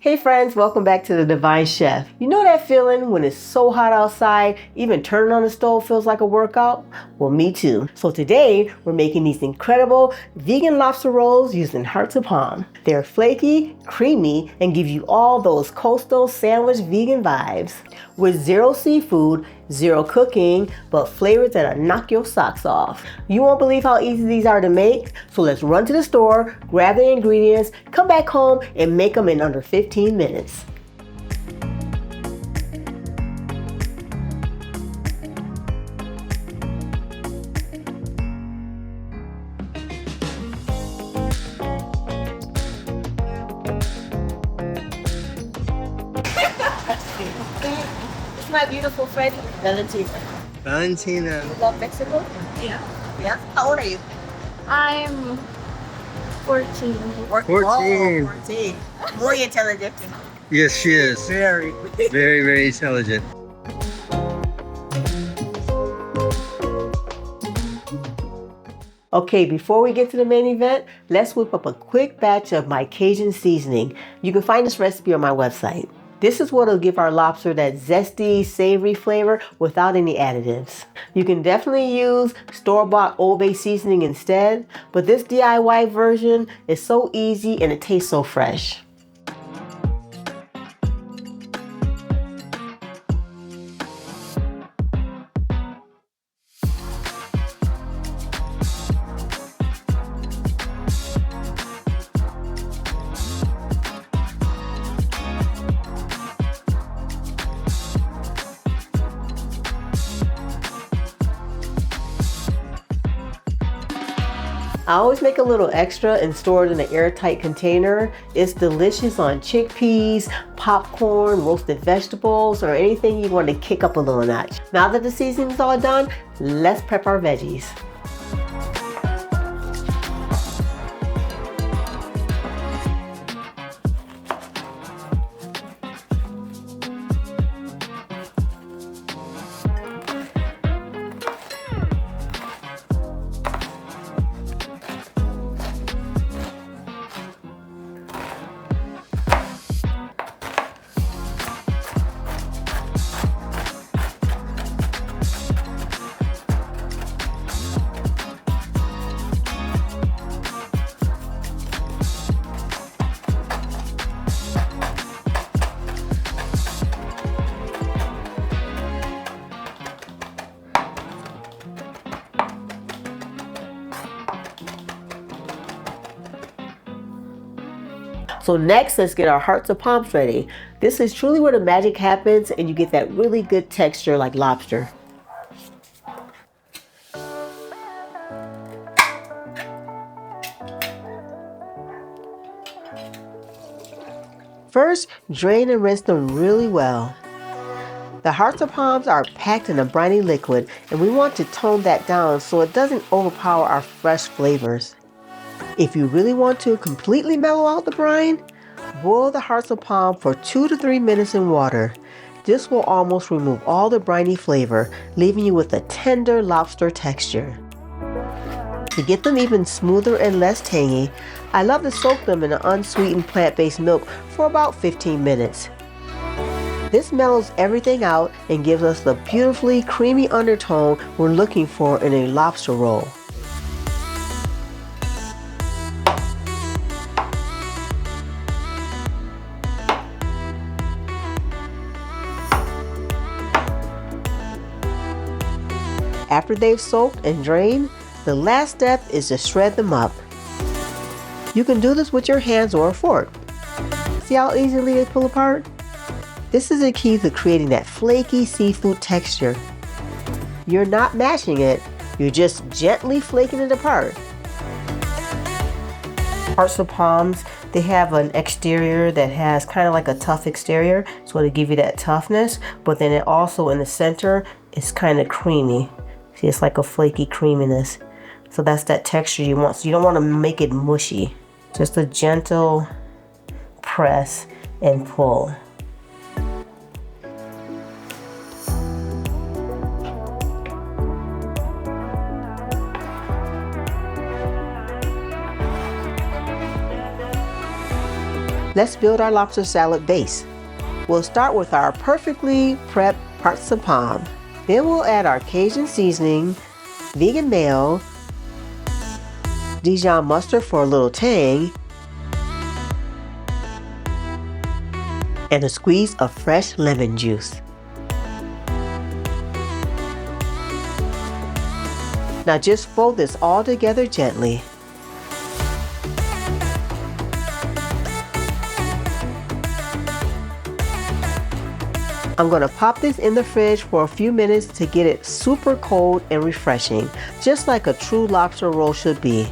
Hey friends, welcome back to The Divine Chef. You know that feeling when it's so hot outside, even turning on the stove feels like a workout? Well, me too. So today, we're making these incredible vegan lobster rolls using hearts of palm. They're flaky, creamy, and give you all those coastal sandwich vegan vibes. With zero seafood, zero cooking, but flavors that'll knock your socks off. You won't believe how easy these are to make, so let's run to the store, grab the ingredients, come back home, and make them in under 15 minutes. It's my beautiful friend, Valentina. Valentina. You love Mexico? Yeah. Yeah? How old are you? I'm 14. 14. 14. Muy intelligent. Yes, she is. Very. Very, very intelligent. Okay, before we get to the main event, let's whip up a quick batch of my Cajun seasoning. You can find this recipe on my website. This is what will give our lobster that zesty, savory flavor without any additives. You can definitely use store-bought Old Bay seasoning instead, but this DIY version is so easy and it tastes so fresh. I always make a little extra and store it in an airtight container. It's delicious on chickpeas, popcorn, roasted vegetables, or anything you want to kick up a little notch. Now that the seasoning's all done, let's prep our veggies. So next, let's get our hearts of palms ready. This is truly where the magic happens and you get that really good texture like lobster. First, drain and rinse them really well. The hearts of palms are packed in a briny liquid and we want to tone that down so it doesn't overpower our fresh flavors. If you really want to completely mellow out the brine, boil the hearts of palm for 2 to 3 minutes in water. This will almost remove all the briny flavor, leaving you with a tender lobster texture. To get them even smoother and less tangy, I love to soak them in an unsweetened plant-based milk for about 15 minutes. This mellows everything out and gives us the beautifully creamy undertone we're looking for in a lobster roll. After they've soaked and drained, the last step is to shred them up. You can do this with your hands or a fork. See how easily they pull apart? This is the key to creating that flaky seafood texture. You're not mashing it, you're just gently flaking it apart. Hearts of palms, they have an exterior that has kind of like a tough exterior, so it'll give you that toughness, but then it also in the center is kind of creamy. See, it's like a flaky creaminess. So that's that texture you want. So you don't want to make it mushy. Just a gentle press and pull. Let's build our lobster salad base. We'll start with our perfectly prepped hearts of palm. Then we'll add our Cajun seasoning, vegan mayo, Dijon mustard for a little tang, and a squeeze of fresh lemon juice. Now just fold this all together gently. I'm going to pop this in the fridge for a few minutes to get it super cold and refreshing, just like a true lobster roll should be.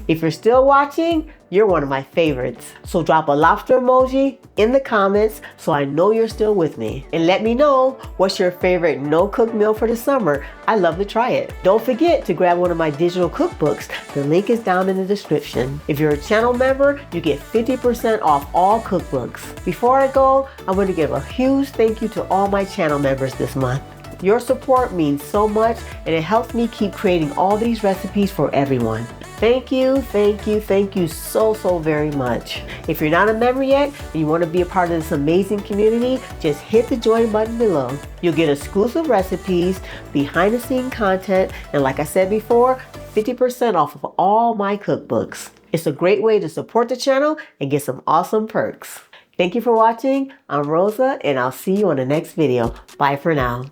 If you're still watching, you're one of my favorites. So drop a lobster emoji in the comments so I know you're still with me. And let me know what's your favorite no-cook meal for the summer. I'd love to try it. Don't forget to grab one of my digital cookbooks. The link is down in the description. If you're a channel member, you get 50% off all cookbooks. Before I go, I want to give a huge thank you to all my channel members this month. Your support means so much and it helps me keep creating all these recipes for everyone. Thank you so very much. If you're not a member yet and you want to be a part of this amazing community, just hit the join button below. You'll get exclusive recipes, behind the scene content, and like I said before, 50% off of all my cookbooks. It's a great way to support the channel and get some awesome perks. Thank you for watching. I'm Rosa and I'll see you on the next video. Bye for now.